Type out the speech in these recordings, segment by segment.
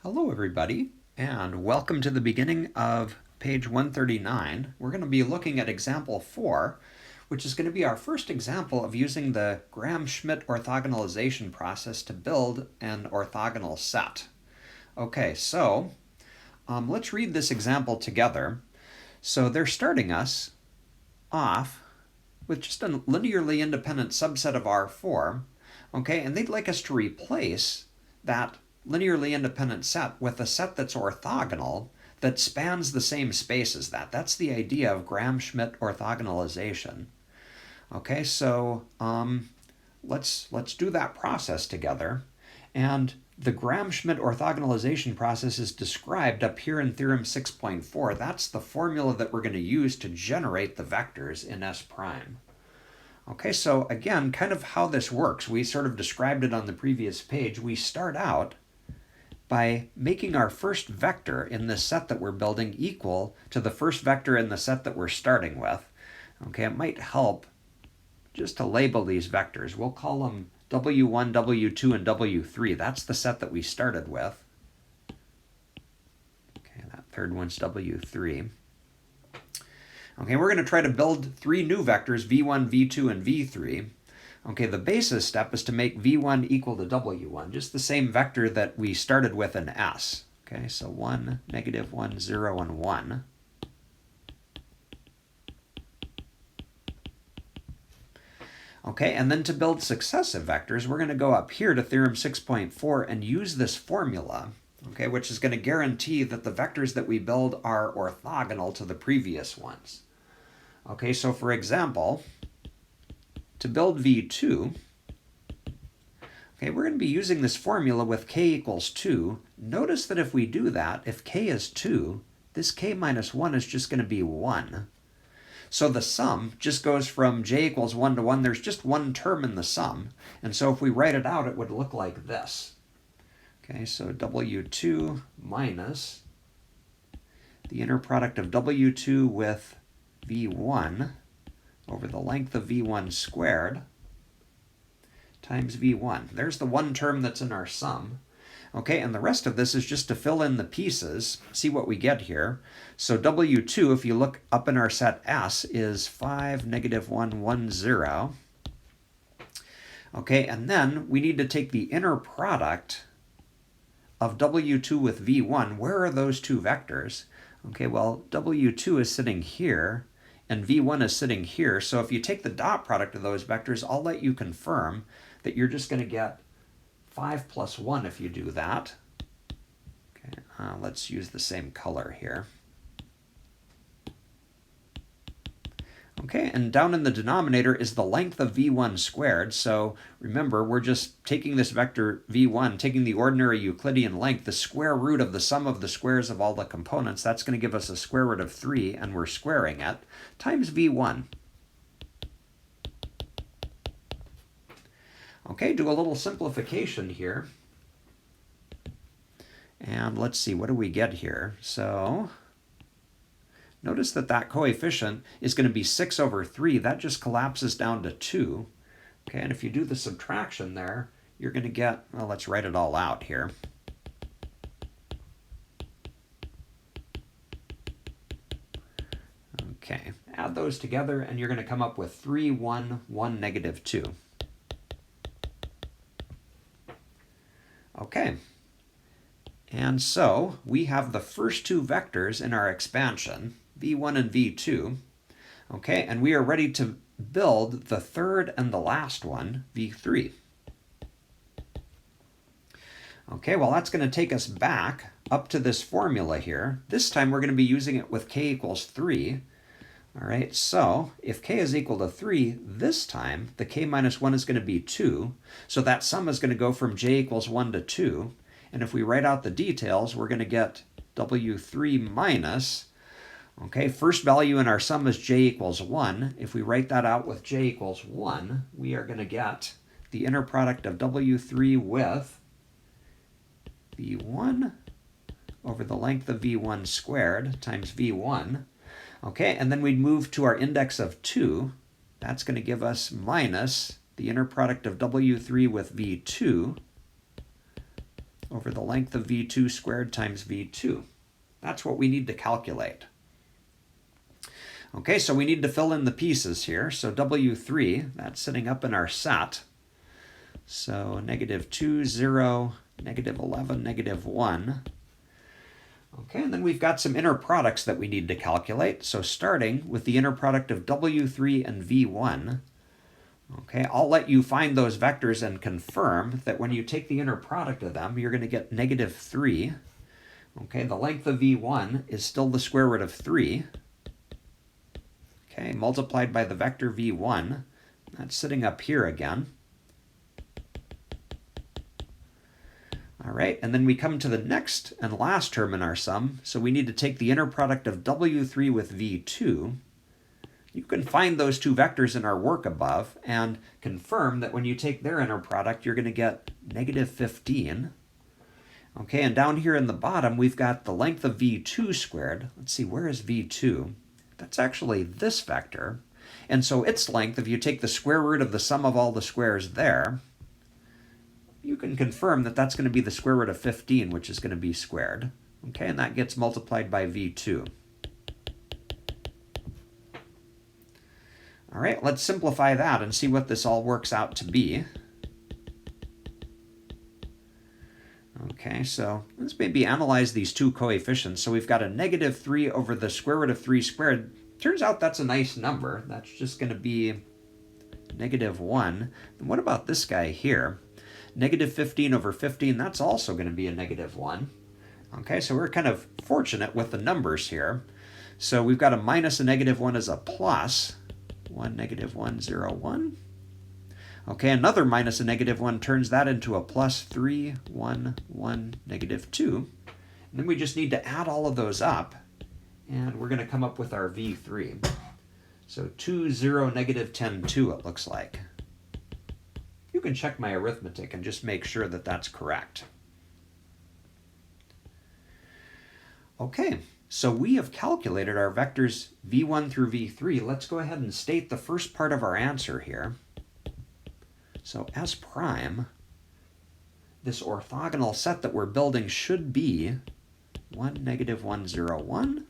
Hello everybody, and welcome to the beginning of page 139. We're going to be looking at example 4, which is going to be our first example of using the Gram-Schmidt orthogonalization process to build an orthogonal set. Okay, so let's read this example together. So they're starting us off with just a linearly independent subset of R4, okay, and they'd like us to replace that linearly independent set with a set that's orthogonal that spans the same space as that. That's the idea of Gram-Schmidt orthogonalization. Okay, so let's do that process together. And the Gram-Schmidt orthogonalization process is described up here in theorem 6.4. That's the formula that we're going to use to generate the vectors in S prime. Okay, so again, kind of how this works. We sort of described it on the previous page. We start out by making our first vector in this set that we're building equal to the first vector in the set that we're starting with. Okay, it might help just to label these vectors. We'll call them W1, W2, and W3. That's the set that we started with. Okay, that third one's W3. Okay, we're going to try to build three new vectors, V1, V2, and V3. Okay, the basis step is to make V1 equal to W1, just the same vector that we started with in S. Okay, so 1, -1, 0, and 1. Okay, and then to build successive vectors, we're going to go up here to theorem 6.4 and use this formula, okay, which is going to guarantee that the vectors that we build are orthogonal to the previous ones. Okay, so for example, to build V2, okay, we're going to be using this formula with k equals 2. Notice that if we do that, if k is 2, this k minus 1 is just going to be 1. So the sum just goes from j equals 1 to 1. There's just one term in the sum. And so if we write it out, it would look like this. Okay, so W2 minus the inner product of W2 with V1 over the length of V1 squared times V1. There's the one term that's in our sum. Okay, and the rest of this is just to fill in the pieces, see what we get here. So W2, if you look up in our set S, is 5, -1, 1, 0. Okay, and then we need to take the inner product of W2 with V1. Where are those two vectors? Okay, well, W2 is sitting here, and V1 is sitting here. So if you take the dot product of those vectors, I'll let you confirm that you're just going to get 5 plus 1 if you do that. Okay, let's use the same color here. Okay, and down in the denominator is the length of V1 squared. So remember, we're just taking this vector V1, taking the ordinary Euclidean length, the square root of the sum of the squares of all the components. That's going to give us a square root of 3, and we're squaring it, times V1. Okay, do a little simplification here. And let's see, what do we get here? So notice that that coefficient is going to be 6 over 3. That just collapses down to 2. Okay, and if you do the subtraction there, you're going to get, well, let's write it all out here. Okay, add those together, and you're going to come up with 3, 1, 1, -2. Okay, and so we have the first two vectors in our expansion, V1 and V2, okay, and we are ready to build the third and the last one, V3. Okay, well, that's going to take us back up to this formula here. This time we're going to be using it with k equals 3. All right, so if k is equal to 3, this time the k minus 1 is going to be 2. So that sum is going to go from j equals 1 to 2. And if we write out the details, we're going to get W3 minus, okay, first value in our sum is j equals 1. If we write that out with j equals 1, we are going to get the inner product of W3 with V1 over the length of V1 squared times V1. Okay, and then we'd move to our index of 2. That's going to give us minus the inner product of W3 with V2 over the length of v2 squared times v2. That's what we need to calculate. Okay, so we need to fill in the pieces here. So W3, that's sitting up in our set. So -2, 0, -11, -1. Okay, and then we've got some inner products that we need to calculate. So starting with the inner product of W3 and V1, okay, I'll let you find those vectors and confirm that when you take the inner product of them, you're going to get -3. Okay, the length of V1 is still the square root of 3. Okay, multiplied by the vector V1. That's sitting up here again. All right, and then we come to the next and last term in our sum. So we need to take the inner product of W3 with V2. You can find those two vectors in our work above and confirm that when you take their inner product, you're going to get -15. Okay, and down here in the bottom, we've got the length of V2 squared. Let's see, where is V2? That's actually this vector. And so its length, if you take the square root of the sum of all the squares there, you can confirm that that's going to be the square root of 15, which is going to be squared. Okay, and that gets multiplied by V2. All right, let's simplify that and see what this all works out to be. Okay, so let's maybe analyze these two coefficients. So we've got a -3 over the square root of 3 squared. Turns out that's a nice number. That's just going to be -1. And what about this guy here? -15 over 15, that's also going to be a -1. Okay, so we're kind of fortunate with the numbers here. So we've got a minus a -1 as a plus. 1, -1, 0, 1. Okay, another minus a -1 turns that into a plus 3, 1, 1, -2. And then we just need to add all of those up, and we're going to come up with our V3. So 2, 0, -10, 2 it looks like. You can check my arithmetic and just make sure that that's correct. Okay, so we have calculated our vectors v1 through v3. Let's go ahead and state the first part of our answer here. So S prime, this orthogonal set that we're building should be 1, -1, 0, 1,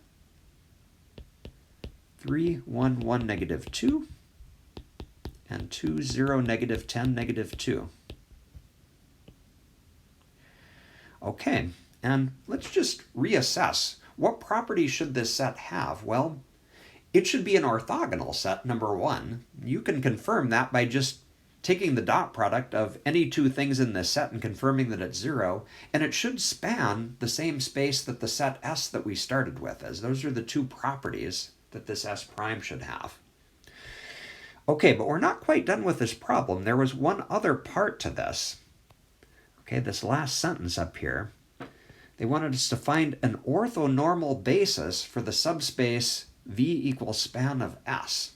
3, 1, 1, -2, and 2, 0, -10, -2. Okay, and let's just reassess. What properties should this set have? Well, it should be an orthogonal set, number one. You can confirm that by just taking the dot product of any two things in this set and confirming that it's 0, and it should span the same space that the set S that we started with, as those are the two properties that this S prime should have. Okay, but we're not quite done with this problem. There was one other part to this. Okay, this last sentence up here. They wanted us to find an orthonormal basis for the subspace V equals span of S.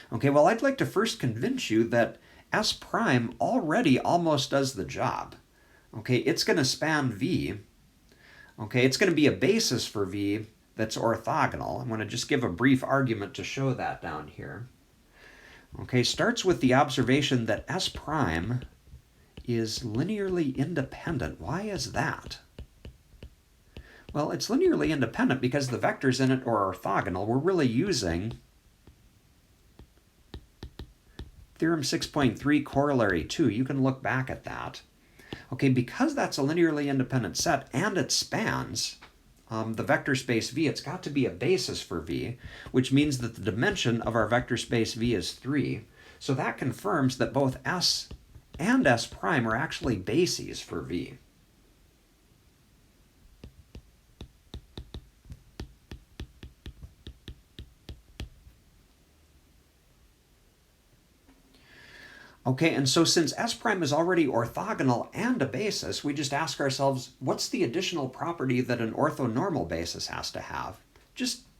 Okay, well, I'd like to first convince you that S prime already almost does the job. Okay, it's going to span V. Okay, it's going to be a basis for V that's orthogonal. I'm going to just give a brief argument to show that down here. Okay, starts with the observation that S prime is linearly independent. Why is that? Well, it's linearly independent because the vectors in it are orthogonal. We're really using Theorem 6.3 Corollary 2. You can look back at that. Okay, because that's a linearly independent set and it spans the vector space V, it's got to be a basis for V, which means that the dimension of our vector space V is 3. So that confirms that both S and S prime are actually bases for V. Okay, and so since S prime is already orthogonal and a basis, we just ask ourselves, what's the additional property that an orthonormal basis has to have?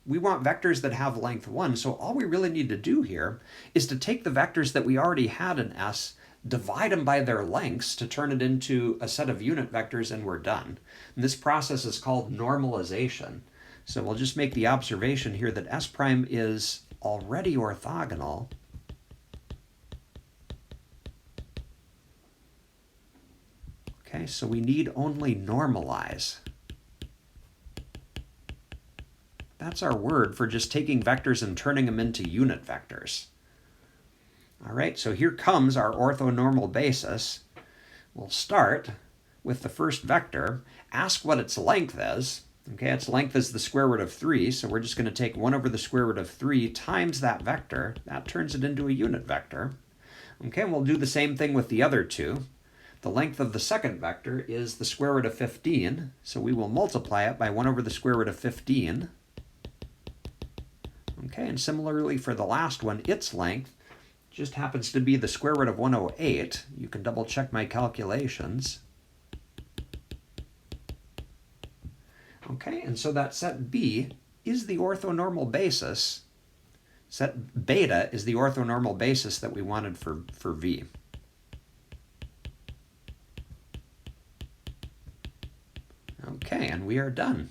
We want vectors that have length 1, so all we really need to do here is to take the vectors that we already had in S, divide them by their lengths to turn it into a set of unit vectors, and we're done. And this process is called normalization. So we'll just make the observation here that S prime is already orthogonal Okay, so we need only normalize. That's our word for just taking vectors and turning them into unit vectors. All right, so here comes our orthonormal basis. We'll start with the first vector, ask what its length is. Okay, its length is the square root of 3, so we're just going to take 1 over the square root of 3 times that vector. That turns it into a unit vector. Okay, and we'll do the same thing with the other two. The length of the second vector is the square root of 15, so we will multiply it by 1 over the square root of 15. Okay, and similarly for the last one, its length just happens to be the square root of 108. You can double check my calculations. Okay, and so that set B is the orthonormal basis. Set beta is the orthonormal basis that we wanted for V. Okay, and we are done.